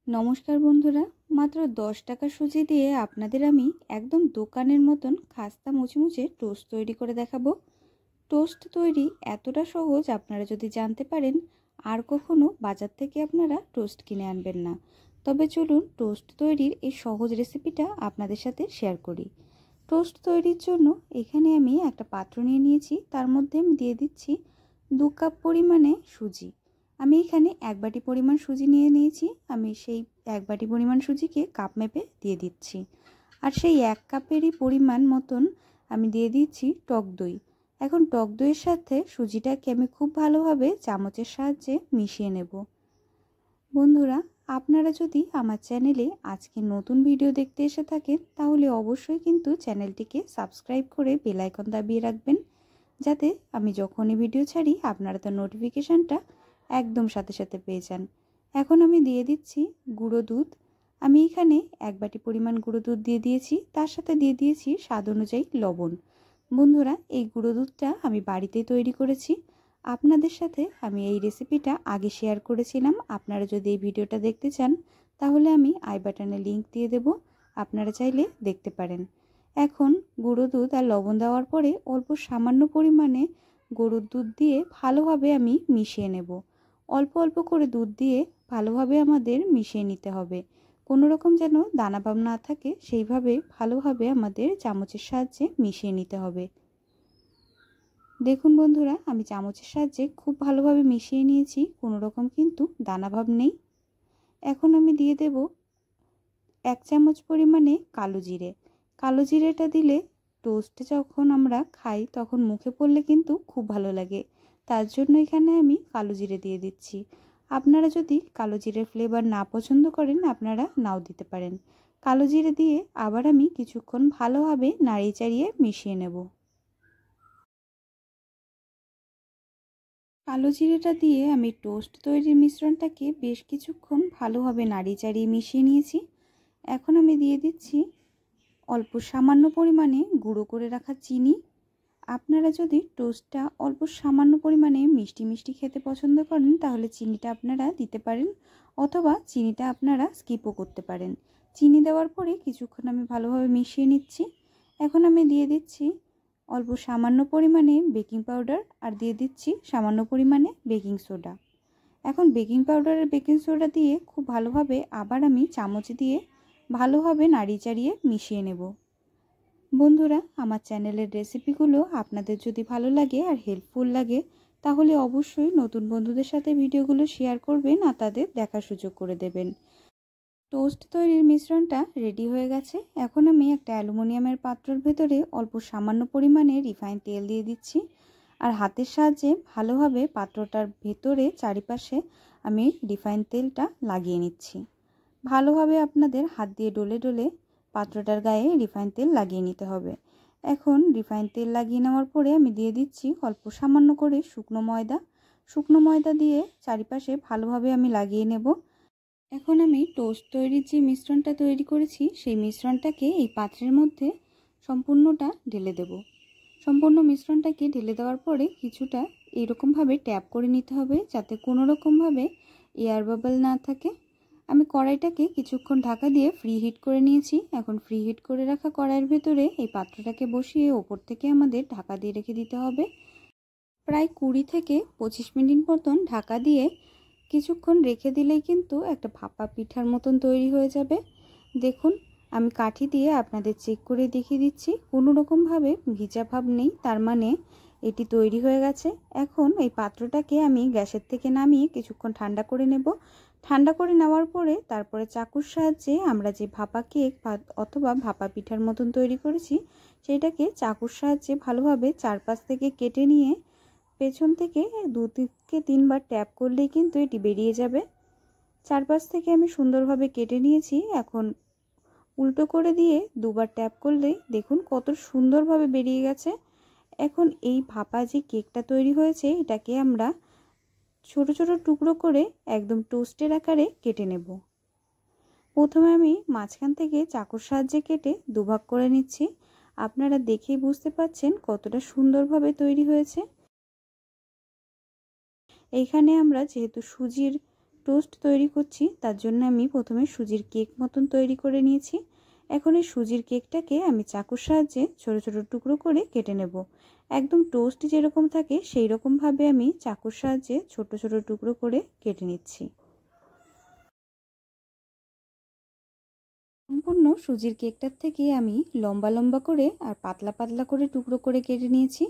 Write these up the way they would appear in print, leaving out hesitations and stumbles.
नमस्कार बंधुरा मात्र 10 टाका सूजी दिए आपनादेर आमी एकदम दोकानेर मतन खास्ता मुचमुचे टोस्ट तैरी करे देखाबो। टोस्ट तैरी एतटा सहज आपनारा जदि जानते पारेन आर कखनो बाजार थेके आपनारा टोस्ट किने आनबेन ना। तबे चलुन टोस्ट तैरिर एई सहज रेसिपिटा आपनादेर साथे शेयार करी। टोस्ट तैरिर जोन्नो एखाने आमी एकटा पात्र निये नियेछि, तार मध्ये आमी दिये दिচ্ছি 2 কাপ परिमाणे सूजी। আমি এখানে 1 বাটি পরিমাণ সুজি নিয়ে নিয়েছি। আমি সেই 1 বাটি পরিমাণ সুজিকে কাপ মেপে দিয়ে দিচ্ছি। আর সেই 1 কাপেরই পরিমাণ মতন আমি দিয়ে দিচ্ছি টক দই। এখন টক দইয়ের সাথে সুজিটাকে আমি খুব ভালোভাবে চামচের সাহায্যে মিশিয়ে নেব। বন্ধুরা, আপনারা যদি আমার চ্যানেলে আজকে নতুন ভিডিও দেখতে এসে থাকেন তাহলে অবশ্যই কিন্তু চ্যানেলটিকে সাবস্ক্রাইব করে বেল আইকন দাবিয়ে রাখবেন, যাতে আমি যখনই ভিডিও ছাড়ি আপনারা তার নোটিফিকেশনটা একদম সাথে সাথে পেয়ে যান। এখন আমি দিয়ে দিচ্ছি গুঁড়ো দুধ। আমি এখানে 1 বাটি পরিমাণ গুঁড়ো দুধ দিয়ে দিয়েছি, তার সাথে দিয়ে দিয়েছি স্বাদ অনুযায়ী লবণ। বন্ধুরা, এই গুঁড়ো দুধটা আমি বাড়িতেই তৈরি করেছি। আপনাদের সাথে আমি এই রেসিপিটা আগে শেয়ার করেছিলাম। আপনারা যদি এই ভিডিওটা দেখতে চান তাহলে আমি আই বাটনে লিংক দিয়ে দেব, আপনারা চাইলে দেখতে পারেন। এখন গুঁড়ো দুধ আর লবণ দেওয়ার পরে অল্প সামান্য পরিমাণে গরুর দুধ দিয়ে ভালোভাবে আমি মিশিয়ে নেব। অল্প অল্প করে দুধ দিয়ে ভালোভাবে আমাদের মিশিয়ে নিতে হবে। কোনো রকম যেন দানাভাব না থাকে সেইভাবে ভালোভাবে আমাদের চামচের সাহায্যে মিশিয়ে নিতে হবে। দেখুন বন্ধুরা, আমি চামচের সাহায্যে খুব ভালোভাবে মিশিয়ে নিয়েছি, কোনো রকম কিন্তু দানাভাব নেই। এখন আমি দিয়ে দেব 1 চামচ পরিমাণে কালো জিরে। কালো জিরেটা দিলে টোস্ট যখন আমরা খাই তখন মুখে পড়লে কিন্তু খুব ভালো লাগে, তার জন্য এখানে আমি কালো জিরে দিয়ে দিচ্ছি। আপনারা যদি কালো জিরের ফ্লেভার না পছন্দ করেন আপনারা নাও দিতে পারেন। কালো জিরে দিয়ে আবার আমি কিছুক্ষণ ভালোভাবে নাড়িয়ে চাড়িয়ে মিশিয়ে নেব। কালো জিরেটা দিয়ে আমি টোস্ট তৈরির মিশ্রণটাকে বেশ কিছুক্ষণ ভালোভাবে নাড়িয়ে চাড়িয়ে মিশিয়ে নিয়েছি। এখন আমি দিয়ে দিচ্ছি অল্প সামান্য পরিমাণে গুঁড়ো করে রাখা চিনি। আপনারা যদি টোস্টটা অল্প সামান্য পরিমাণে মিষ্টি মিষ্টি খেতে পছন্দ করেন তাহলে চিনিটা আপনারা দিতে পারেন, অথবা চিনিটা আপনারা স্কিপও করতে পারেন। চিনি দেওয়ার পরে কিছুক্ষণ আমি ভালোভাবে মিশিয়ে নিচ্ছি। এখন আমি দিয়ে দিচ্ছি অল্প সামান্য পরিমাণে বেকিং পাউডার আর দিয়ে দিচ্ছি সামান্য পরিমাণে বেকিং সোডা। এখন বেকিং পাউডার আর বেকিং সোডা দিয়ে খুব ভালোভাবে আবার আমি চামচ দিয়ে ভালোভাবে নাড়িয়ে চাড়িয়ে মিশিয়ে নেব। বন্ধুরা, আমার চ্যানেলের রেসিপিগুলো আপনাদের যদি ভালো লাগে আর হেল্পফুল লাগে তাহলে অবশ্যই নতুন বন্ধুদের সাথে ভিডিওগুলো শেয়ার করবেন আর তাদের দেখার সুযোগ করে দেবেন। টোস্ট তৈরির মিশ্রণটা রেডি হয়ে গেছে। এখন আমি একটা অ্যালুমিনিয়ামের পাত্রের ভেতরে অল্প সামান্য পরিমাণে রিফাইন তেল দিয়ে দিচ্ছি আর হাতের সাহায্যে ভালোভাবে পাত্রটার ভেতরে চারিপাশে আমি রিফাইন তেলটা লাগিয়ে নিচ্ছি। ভালোভাবে আপনাদের হাত দিয়ে ডলে ডলে পাত্রটার গায়ে রিফাইন তেল লাগিয়ে নিতে হবে। এখন রিফাইন তেল লাগিয়ে নেওয়ার পরে আমি দিয়ে দিচ্ছি অল্প সামান্য করে শুকনো ময়দা। শুকনো ময়দা দিয়ে চারিপাশে ভালোভাবে আমি লাগিয়ে নেব। এখন আমি টোস্ট তৈরির যে মিশ্রণটা তৈরি করেছি সেই মিশ্রণটাকে এই পাত্রের মধ্যে সম্পূর্ণটা ঢেলে দেব। সম্পূর্ণ মিশ্রণটাকে ঢেলে দেওয়ার পরে কিছুটা এইরকমভাবে ট্যাপ করে নিতে হবে, যাতে কোনো রকমভাবে এয়ার বাবল না থাকে। আমি কড়াইটাকে কিছুক্ষণ ঢাকা দিয়ে ফ্রি হিট করে নিয়েছি। এখন ফ্রি হিট করে রাখা কড়াইয়ের ভেতরে এই পাত্রটাকে বসিয়ে ওপর থেকে আমাদের ঢাকা দিয়ে রেখে দিতে হবে। প্রায় 20 থেকে 25 মিনিট মতন ঢাকা দিয়ে কিছুক্ষণ রেখে দিলেই কিন্তু একটা ভাপা পিঠার মতন তৈরি হয়ে যাবে। দেখুন, আমি কাঠি দিয়ে আপনাদের চেক করে দেখিয়ে দিচ্ছি, কোনো রকমভাবে ভিজা ভাব নেই, তার মানে এটি তৈরি হয়ে গেছে। এখন এই পাত্রটাকে আমি গ্যাসের থেকে নামিয়ে কিছুক্ষণ ঠান্ডা করে নেব। ঠান্ডা করে নেওয়ার পরে তারপরে চাকুর সাহায্যে আমরা যে ভাপা কেক অথবা ভাপা পিঠার মতন তৈরি করেছি সেটাকে চাকুর সাহায্যে ভালোভাবে চারপাশ থেকে কেটে নিয়ে পেছন থেকে 2 থেকে 3 বার ট্যাপ করলেই কিন্তু এটি বেরিয়ে যাবে। চারপাশ থেকে আমি সুন্দরভাবে কেটে নিয়েছি। এখন উল্টো করে দিয়ে 2 বার ট্যাপ করলেই দেখুন কত সুন্দরভাবে বেরিয়ে গেছে। এখন এই ভাপা যে কেকটা তৈরি হয়েছে এটাকে আমরা ছোট ছোট টুকরো করে একদম টোস্টের আকারে কেটে নেব। প্রথমে আমি মাঝখান থেকে চাকুর সাহায্যে কেটে 2 ভাগ করে নিচ্ছি। আপনারা দেখেই বুঝতে পাচ্ছেন কতটা সুন্দরভাবে তৈরি হয়েছে। এইখানে আমরা যেহেতু সুজির টোস্ট তৈরি করছি, তার জন্য আমি প্রথমে সুজির কেক মতন তৈরি করে নিয়েছি। এখন এই সুজির কেকটাকে আমি চাকুর সাহায্যে ছোট ছোট টুকরো করে কেটে নেব। একদম টোস্ট যেরকম থাকে সেই রকমভাবে আমি চাকুর সাহায্যে ছোট ছোট টুকরো করে কেটে নিচ্ছি। সম্পূর্ণ সুজির কেকটার থেকে আমি লম্বা লম্বা করে আর পাতলা পাতলা করে টুকরো করে কেটে নিয়েছি।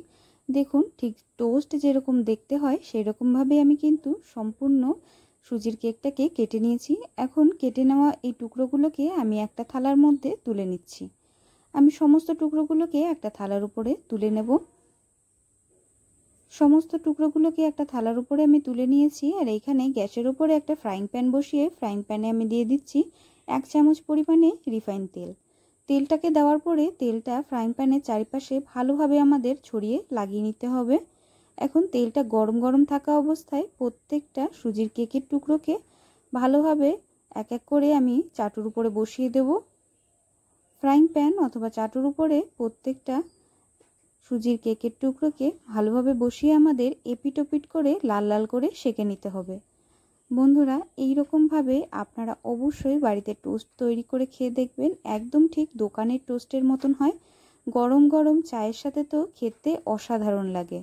দেখুন, ঠিক টোস্ট যেরকম দেখতে হয় সেই রকমভাবে আমি কিন্তু সম্পূর্ণ সুজির কেকটাকে কেটে নিয়েছি। এখন কেটে নেওয়া এই টুকরোগুলোকে আমি একটা থালার মধ্যে তুলে নিচ্ছি। আমি সমস্ত টুকরোগুলোকে একটা থালার উপরে তুলে নেব। সমস্ত টুকরোগুলোকে একটা থালার উপরে আমি তুলে নিয়েছি। আর এইখানে গ্যাসের উপরে একটা ফ্রাইং প্যান বসিয়ে ফ্রাইং প্যানে আমি দিয়ে দিচ্ছি 1 চামচ পরিমাণে রিফাইন তেল। তেলটাকে দেওয়ার পরে তেলটা ফ্রাইং প্যানের চারিপাশে ভালোভাবে আমাদের ছড়িয়ে লাগিয়ে নিতে হবে। এখন তেলটা গরম গরম থাকা অবস্থায় প্রত্যেকটা সুজির কেকের টুকরোকে ভালোভাবে এক এক করে আমি চাটুর উপরে বসিয়ে দেব। ফ্রাইং প্যান অথবা চাটুর উপরে প্রত্যেকটা সুজির কেকের টুকরোকে ভালোভাবে বসিয়ে আমাদের এপিট ওপিট করে লাল লাল করে সেঁকে নিতে হবে। বন্ধুরা, এই রকমভাবে আপনারা অবশ্যই বাড়িতে টোস্ট তৈরি করে খেয়ে দেখবেন, একদম ঠিক দোকানের টোস্টের মতন হয়। গরম গরম চায়ের সাথে তো খেতে অসাধারণ লাগে।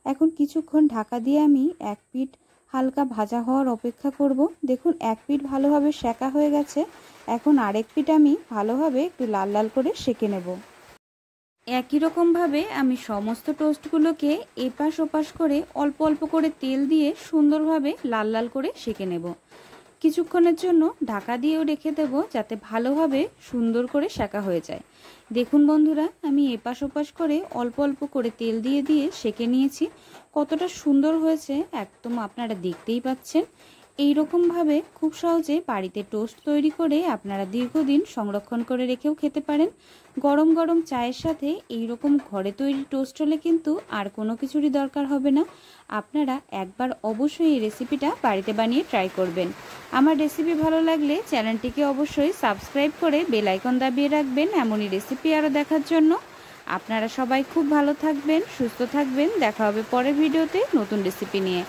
এখন কিছুক্ষণ ঢাকা দিয়ে আমি এক পিঠ হালকা ভাজা হওয়ার অপেক্ষা করব। দেখুন, এক পিঠ ভালোভাবে সেঁকা হয়ে গেছে। এখন আরেক পিঠ আমি ভালোভাবে একটু লাল লাল করে সেঁকে নেব। একই রকমভাবে আমি সমস্ত টোস্টগুলোকে এপাশ ওপাশ করে অল্প অল্প করে তেল দিয়ে সুন্দরভাবে লাল লাল করে সেঁকে নেব। কিছুক্ষণের জন্য ঢাকা দিয়েও রেখে দেব যাতে ভালোভাবে সুন্দর করে সেঁকা হয়ে যায়। দেখুন বন্ধুরা, আমি এপাশ ওপাশ করে অল্প অল্প করে তেল দিয়ে দিয়ে সেঁকে নিয়েছি। কতটা সুন্দর হয়েছে একদম আপনারা দেখতেই পাচ্ছেন। এই রকমভাবে খুব সহজে বাড়িতে টোস্ট তৈরি করে আপনারা দীর্ঘদিন সংরক্ষণ করে রেখেও খেতে পারেন। গরম গরম চায়ের সাথে এই রকম ঘরে তৈরি টোস্ট হলে কিন্তু আর কোনো কিছুরই দরকার হবে না। আপনারা একবার অবশ্যই এই রেসিপিটা বাড়িতে বানিয়ে ট্রাই করবেন। আমার রেসিপি ভালো লাগলে চ্যানেলটিকে অবশ্যই সাবস্ক্রাইব করে বেল আইকন দাবিয়ে রাখবেন এমনই রেসিপি আরও দেখার জন্য। আপনারা সবাই খুব ভালো থাকবেন, সুস্থ থাকবেন। দেখা হবে পরের ভিডিওতে নতুন রেসিপি নিয়ে।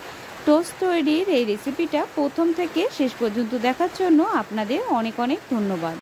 টোস্ট তৈরির এই রেসিপিটা প্রথম থেকে শেষ পর্যন্ত দেখার জন্য আপনাদের অনেক অনেক ধন্যবাদ।